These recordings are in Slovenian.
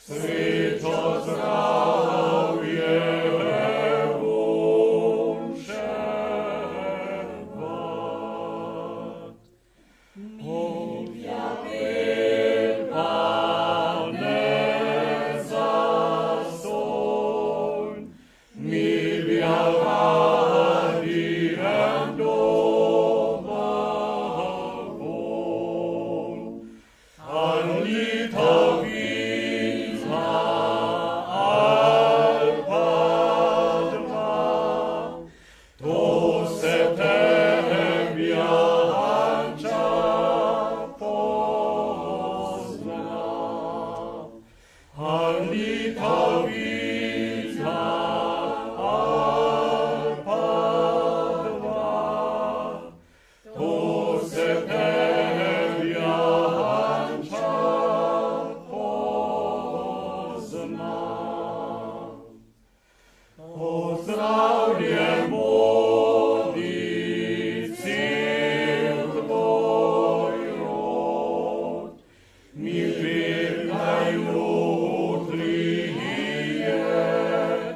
Syto zdravje unševat. Objavil Pane zastojn, milja radiem doma vol. Anlita vizna alpadma, to se tebja anča pozna. Anlita vizna alpadma, to se tebja anča pozna. Pozdravljen bodi cel tvoj rod, mir najutri je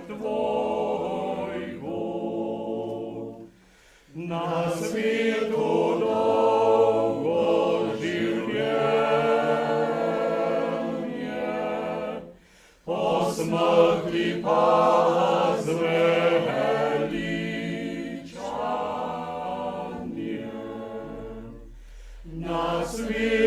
tvoj god. Na svetu dolgo življenje, po smrti pa zveličanje. Na svetu